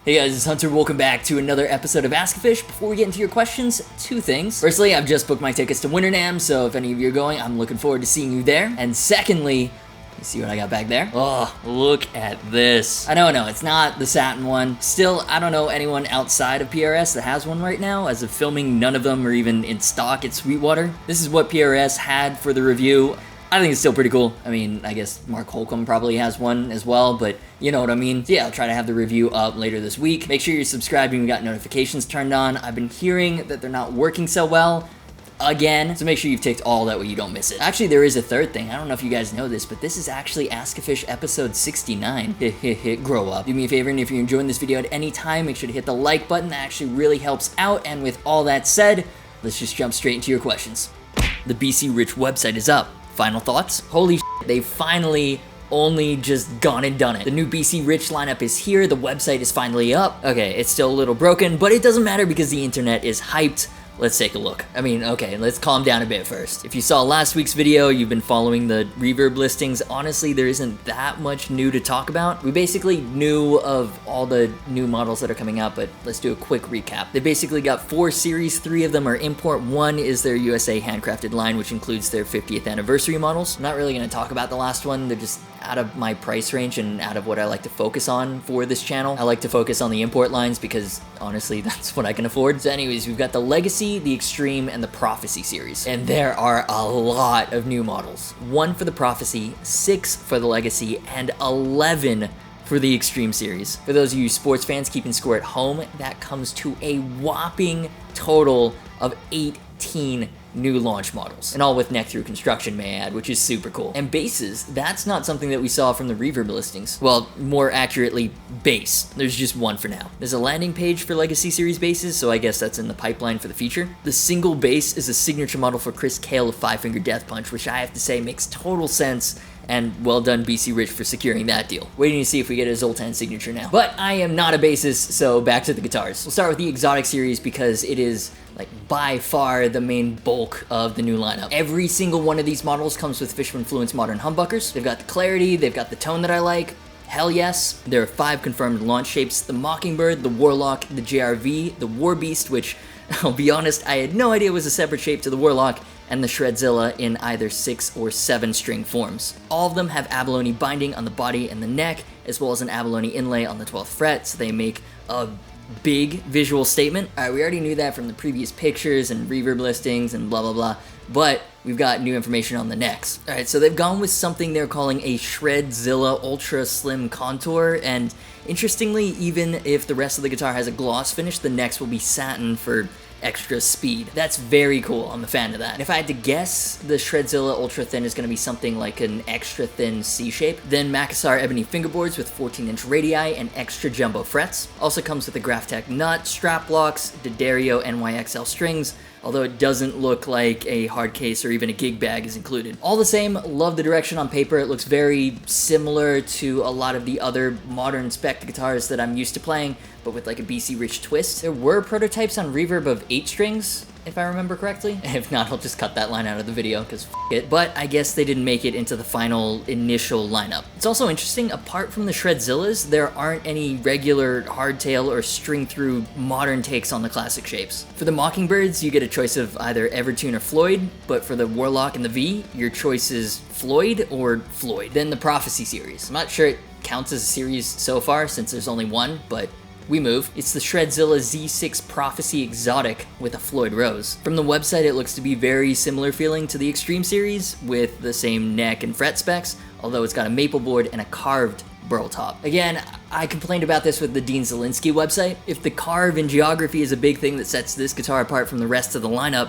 Hey guys, it's Hunter. Welcome back to another episode of ASKgufish. Before we get into your questions, two things. Firstly, I've just booked my tickets to WinterNam, so if any of you are going, I'm looking forward to seeing you there. And secondly, you see what I got back there? Oh, look at this. I know, it's not the satin one. Still, I don't know anyone outside of PRS that has one right now. As of filming, none of them are even in stock at Sweetwater. This is what PRS had for the review. I think it's still pretty cool. I mean, I guess Mark Holcomb probably has one as well, but you know what I mean. So yeah, I'll try to have the review up later this week. Make sure you're subscribed and you got notifications turned on. I've been hearing that they're not working so well again, so make sure you've ticked all that way you don't miss it. Actually, there is a third thing. I don't know if you guys know this, but this is actually ASKgufish episode 69. Grow up. Do me a favor, and if you're enjoying this video at any time, make sure to hit the like button. That actually really helps out. And with all that said, let's just jump straight into your questions. The BC Rich website is up. Final thoughts? Holy shit, they've finally only just gone and done it. The new BC Rich lineup is here, the website is finally up. Okay, it's still a little broken, but it doesn't matter because the internet is hyped. Let's take a look. I mean, okay, let's calm down a bit first. If you saw last week's video, you've been following the Reverb listings, honestly, there isn't that much new to talk about. We basically knew of all the new models that are coming out, but let's do a quick recap. They basically got 4 series, 3 of them are import, 1 is their USA handcrafted line, which includes their 50th anniversary models. I'm not really gonna talk about the last one, they're just out of my price range and out of what I like to focus on for this channel. I like to focus on the import lines because honestly, that's what I can afford. So anyways, we've got the Legacy, the Extreme, and the Prophecy series. And there are a lot of new models. 1 for the Prophecy, 6 for the Legacy, and 11 for the Extreme series. For those of you sports fans keeping score at home, that comes to a whopping total of 18 new launch models, and all with neck through construction, may I add, which is super cool. And bases, that's not something that we saw from the Reverb listings. Well, more accurately, base. There's just 1 for now. There's a landing page for Legacy series bases, so I guess that's in the pipeline for the future. The single base is a signature model for Chris Kale of Five Finger Death Punch, which I have to say makes total sense, and well done BC Rich for securing that deal. Waiting to see if we get a Zoltan signature now. But I am not a bassist, so back to the guitars. We'll start with the Exotic series because it is like by far the main bulk of the new lineup. Every single one of these models comes with Fishman-Fluence modern humbuckers. They've got the clarity, they've got the tone that I like. Hell yes. There are 5 confirmed launch shapes: the Mockingbird, the Warlock, the JRV, the Warbeast, which I'll be honest, I had no idea was a separate shape to the Warlock, and the Shreddzilla in either 6 or 7 string forms. All of them have abalone binding on the body and the neck, as well as an abalone inlay on the 12th fret, so they make a big visual statement. Alright, we already knew that from the previous pictures and Reverb listings and blah blah blah, but we've got new information on the necks. Alright, so they've gone with something they're calling a Shreddzilla Ultra Slim Contour, and interestingly, even if the rest of the guitar has a gloss finish, the necks will be satin for extra speed. That's very cool. I'm a fan of that. And if I had to guess, the Shreddzilla Ultra Thin is going to be something like an extra thin C shape. Then Macassar ebony fingerboards with 14-inch radii and extra jumbo frets. Also comes with a Graphtec nut, strap blocks, D'Addario NYXL strings, although it doesn't look like a hard case or even a gig bag is included. All the same, love the direction on paper. It looks very similar to a lot of the other modern spec guitars that I'm used to playing, but with like a BC Rich twist. There were prototypes on Reverb of 8 strings, if I remember correctly. If not, I'll just cut that line out of the video, because f it. But I guess they didn't make it into the final initial lineup. It's also interesting, apart from the Shreddzillas, there aren't any regular hardtail or string-through modern takes on the classic shapes. For the Mockingbirds, you get a choice of either Evertune or Floyd, but for the Warlock and the V, your choice is Floyd or Floyd. Then the Prophecy series. I'm not sure it counts as a series so far, since there's only 1, but we move. It's the Shreddzilla Z6 Prophecy Exotic with a Floyd Rose. From the website, it looks to be very similar feeling to the Extreme series, with the same neck and fret specs, although it's got a maple board and a carved burl top. Again, I complained about this with the Dean Zielinski website. If the carve in geography is a big thing that sets this guitar apart from the rest of the lineup,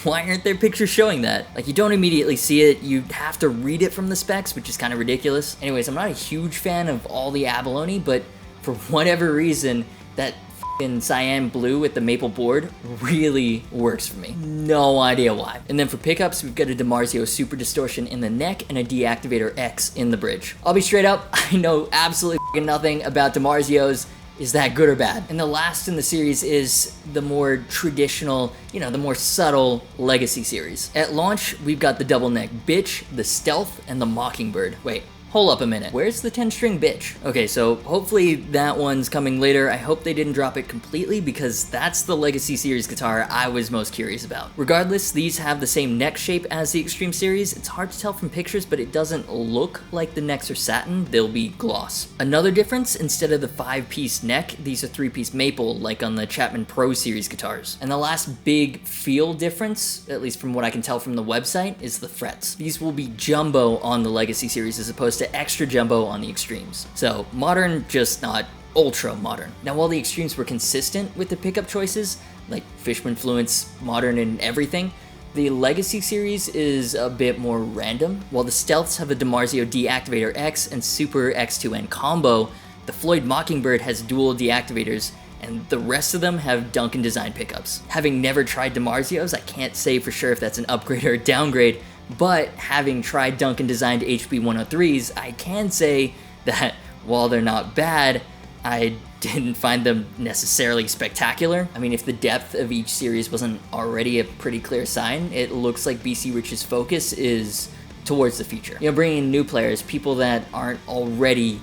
why aren't there pictures showing that? Like, you don't immediately see it, you have to read it from the specs, which is kind of ridiculous. Anyways, I'm not a huge fan of all the abalone, but for whatever reason, that f***ing cyan blue with the maple board really works for me. No idea why. And then for pickups, we've got a DiMarzio Super Distortion in the neck and a Deactivator X in the bridge. I'll be straight up, I know absolutely f***ing nothing about DiMarzios. Is that good or bad? And the last in the series is the more traditional, you know, the more subtle Legacy series. At launch, we've got the double neck Bitch, the Stealth, and the Mockingbird. Wait, hold up a minute. Where's the 10-string bitch? Okay, so hopefully that one's coming later. I hope they didn't drop it completely because that's the Legacy Series guitar I was most curious about. Regardless, these have the same neck shape as the Extreme Series. It's hard to tell from pictures, but it doesn't look like the necks are satin. They'll be gloss. Another difference, instead of the 5-piece neck, these are 3-piece maple like on the Chapman Pro Series guitars. And the last big feel difference, at least from what I can tell from the website, is the frets. These will be jumbo on the Legacy Series as opposed to extra jumbo on the Extremes. So modern, just not ultra modern. Now while the Extremes were consistent with the pickup choices, like Fishman Fluence, modern and everything, the Legacy Series is a bit more random. While the Stealths have a DiMarzio Deactivator X and Super X2N combo, the Floyd Mockingbird has dual deactivators, and the rest of them have Duncan design pickups. Having never tried DiMarzios, I can't say for sure if that's an upgrade or a downgrade, but having tried Duncan designed HB103s, I can say that while they're not bad, I didn't find them necessarily spectacular. I mean, if the depth of each series wasn't already a pretty clear sign, it looks like BC Rich's focus is towards the future. You know, bringing in new players, people that aren't already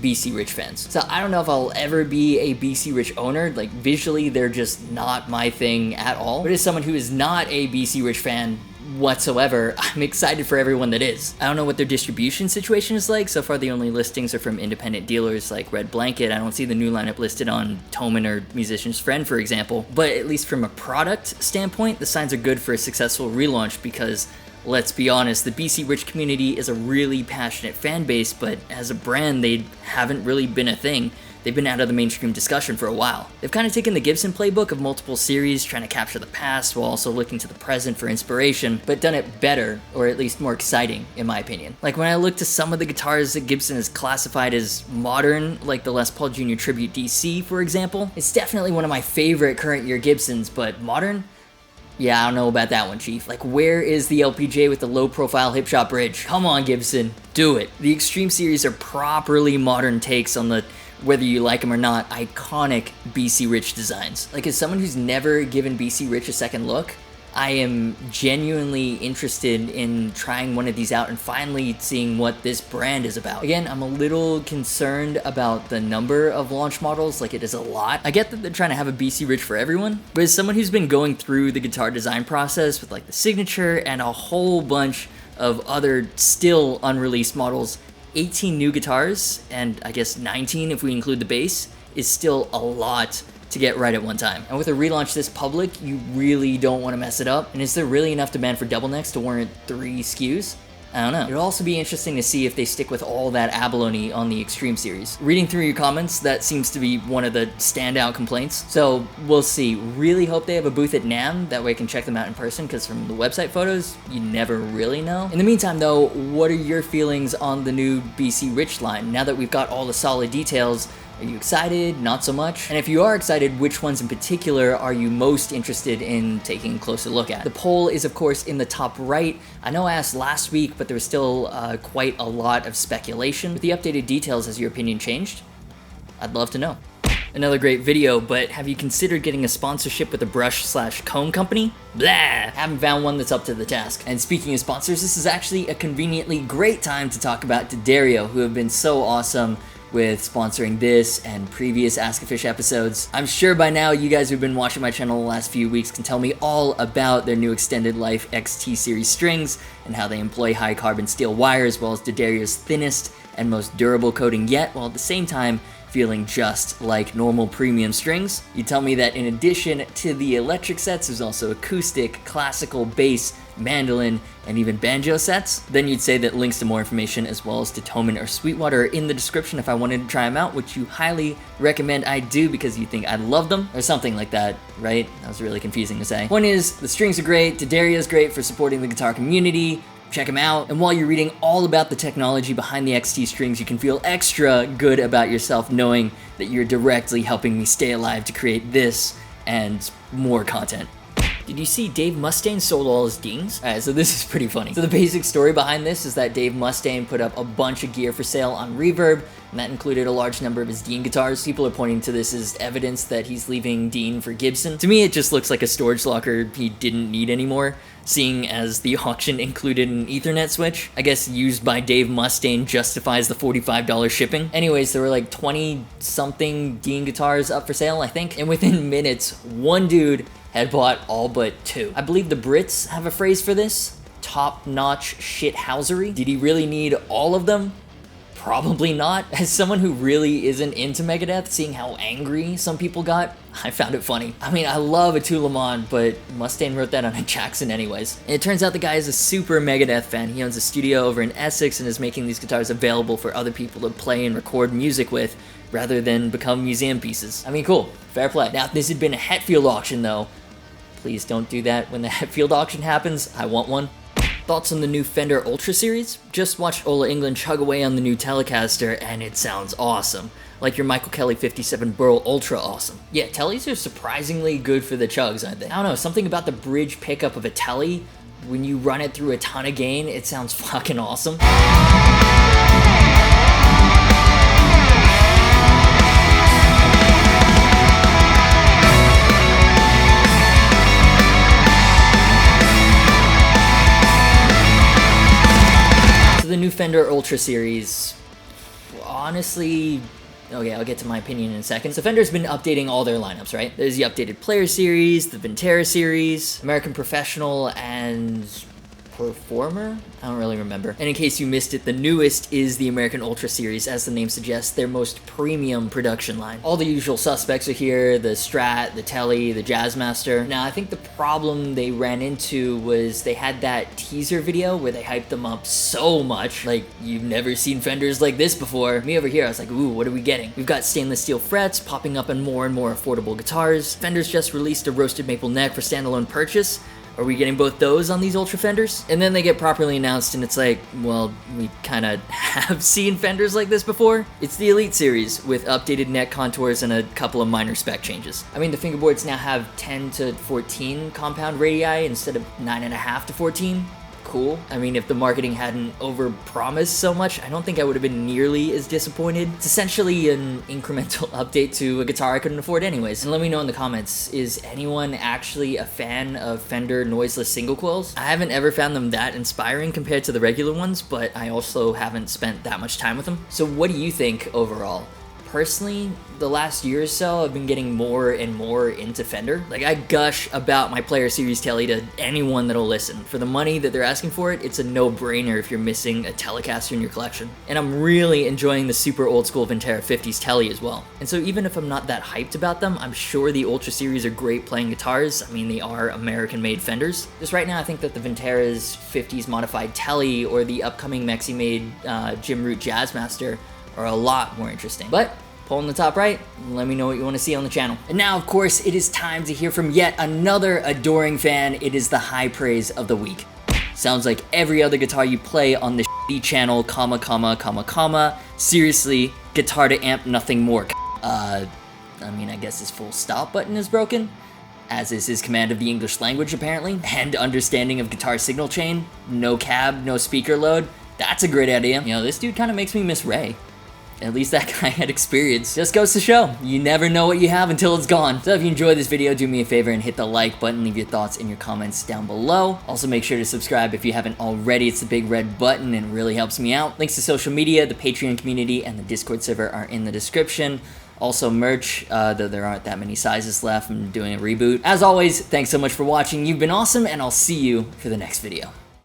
BC Rich fans. So I don't know if I'll ever be a BC Rich owner. Like, visually, they're just not my thing at all. But as someone who is not a BC Rich fan whatsoever, I'm excited for everyone that is. I don't know what their distribution situation is like. So far, the only listings are from independent dealers like Red Blanket. I don't see the new lineup listed on Thomann or Musician's Friend, for example. But at least from a product standpoint, the signs are good for a successful relaunch because, let's be honest, the BC Rich community is a really passionate fan base, but as a brand, they haven't really been a thing. They've been out of the mainstream discussion for a while. They've kind of taken the Gibson playbook of multiple series, trying to capture the past while also looking to the present for inspiration, but done it better, or at least more exciting, in my opinion. Like when I look to some of the guitars that Gibson has classified as modern, like the Les Paul Jr. Tribute DC, for example, it's definitely one of my favorite current year Gibsons, but modern? Yeah, I don't know about that one, Chief. Like, where is the LPJ with the low-profile hip shot bridge? Come on, Gibson, do it. The Extreme series are properly modern takes on the, whether you like them or not, iconic BC Rich designs. Like, as someone who's never given BC Rich a second look, I am genuinely interested in trying one of these out and finally seeing what this brand is about. Again, I'm a little concerned about the number of launch models, like it is a lot. I get that they're trying to have a BC Rich for everyone, but as someone who's been going through the guitar design process with like the Signature and a whole bunch of other still unreleased models, 18 new guitars, and I guess 19 if we include the bass, is still a lot to get right at one time. And with a relaunch this public, you really don't want to mess it up. And is there really enough demand for double necks to warrant 3 SKUs? I don't know. It'll also be interesting to see if they stick with all that abalone on the Extreme series. Reading through your comments, that seems to be one of the standout complaints. So we'll see. Really hope they have a booth at NAMM, that way I can check them out in person, because from the website photos, you never really know. In the meantime though, what are your feelings on the new BC Rich line? Now that we've got all the solid details, are you excited? Not so much? And if you are excited, which ones in particular are you most interested in taking a closer look at? The poll is, of course, in the top right. I know I asked last week, but there was still quite a lot of speculation. With the updated details, has your opinion changed? I'd love to know. Another great video, but have you considered getting a sponsorship with a brush/comb company? Blah! Haven't found one that's up to the task. And speaking of sponsors, this is actually a conveniently great time to talk about D'Addario, who have been so awesome with sponsoring this and previous Ask-a-Fish episodes. I'm sure by now you guys who've been watching my channel the last few weeks can tell me all about their new extended life XT series strings and how they employ high carbon steel wire as well as D'Addario's thinnest and most durable coating yet, while at the same time feeling just like normal premium strings. You tell me that in addition to the electric sets, there's also acoustic, classical, bass, mandolin, and even banjo sets. Then you'd say that links to more information as well as to Thomann or Sweetwater are in the description if I wanted to try them out, which you highly recommend I do because you think I'd love them, or something like that, right? That was really confusing to say. Point is, the strings are great, D'Addario's great for supporting the guitar community. Check them out. And while you're reading all about the technology behind the XT strings, you can feel extra good about yourself knowing that you're directly helping me stay alive to create this and more content. Did you see Dave Mustaine sold all his Deans? Alright, so this is pretty funny. So the basic story behind this is that Dave Mustaine put up a bunch of gear for sale on Reverb, and that included a large number of his Dean guitars. People are pointing to this as evidence that he's leaving Dean for Gibson. To me, it just looks like a storage locker he didn't need anymore, seeing as the auction included an Ethernet switch. I guess used by Dave Mustaine justifies the $45 shipping. Anyways, there were like 20-something Dean guitars up for sale, I think, and within minutes, one dude had bought all but 2. I believe the Brits have a phrase for this: top-notch shithousery. Did he really need all of them? Probably not. As someone who really isn't into Megadeth, seeing how angry some people got, I found it funny. I mean, I love a Tulamon, but Mustaine wrote that on a Jackson anyways. And it turns out the guy is a super Megadeth fan. He owns a studio over in Essex and is making these guitars available for other people to play and record music with, rather than become museum pieces. I mean, cool. Fair play. Now, if this had been a Hetfield auction, though, please don't do that when the Hetfield auction happens. I want one. Thoughts on the new Fender Ultra series? Just watched Ola England chug away on the new Telecaster, and it sounds awesome. Like your Michael Kelly 57 Burl Ultra awesome. Yeah, Tellys are surprisingly good for the chugs, aren't they? I don't know, something about the bridge pickup of a Telly, when you run it through a ton of gain, it sounds fucking awesome. The new Fender Ultra series, honestly, okay, I'll get to my opinion in a second. So Fender's been updating all their lineups, right? There's the updated Player series, the Vintera series, American Professional, and Performer? I don't really remember. And in case you missed it, the newest is the American Ultra series, as the name suggests, their most premium production line. All the usual suspects are here: the Strat, the Telly, the Jazzmaster. Now, I think the problem they ran into was they had that teaser video where they hyped them up so much, like, you've never seen Fenders like this before. Me over here, I was like, ooh, what are we getting? We've got stainless steel frets popping up on more and more affordable guitars. Fender's just released a roasted maple neck for standalone purchase. Are we getting both those on these Ultra Fenders? And then they get properly announced and it's like, well, we kinda have seen Fenders like this before. It's the Elite series with updated neck contours and a couple of minor spec changes. I mean, the fingerboards now have 10 to 14 compound radii instead of 9.5 to 14. Cool. I mean, if the marketing hadn't over-promised so much, I don't think I would have been nearly as disappointed. It's essentially an incremental update to a guitar I couldn't afford anyways. And let me know in the comments, is anyone actually a fan of Fender noiseless single coils? I haven't ever found them that inspiring compared to the regular ones, but I also haven't spent that much time with them. So what do you think overall? Personally, the last year or so, I've been getting more and more into Fender. Like, I gush about my Player Series Telly to anyone that'll listen. For the money that they're asking for it, it's a no-brainer if you're missing a Telecaster in your collection. And I'm really enjoying the super old-school Vintera 50s Telly as well. And so even if I'm not that hyped about them, I'm sure the Ultra Series are great playing guitars. I mean, they are American-made Fenders. Just right now, I think that the Vintera's 50s modified Telly or the upcoming Mexi-made Jim Root Jazzmaster are a lot more interesting. But poll in the top right, let me know what you want to see on the channel. And now, of course, it is time to hear from yet another adoring fan. It is the high praise of the week. Sounds like every other guitar you play on the shitty channel, comma, comma, comma, comma. Seriously, guitar to amp, nothing more. I mean, I guess his full stop button is broken, as is his command of the English language, apparently, and understanding of guitar signal chain. No cab, no speaker load. That's a great idea. You know, this dude kind of makes me miss Ray. At least that guy had experience. Just goes to show, you never know what you have until it's gone. So if you enjoyed this video, do me a favor and hit the like button, leave your thoughts in your comments down below. Also make sure to subscribe if you haven't already. It's the big red button and it really helps me out. Links to social media, the Patreon community, and the Discord server are in the description. Also merch, though there aren't that many sizes left. I'm doing a reboot. As always, thanks so much for watching. You've been awesome, and I'll see you for the next video.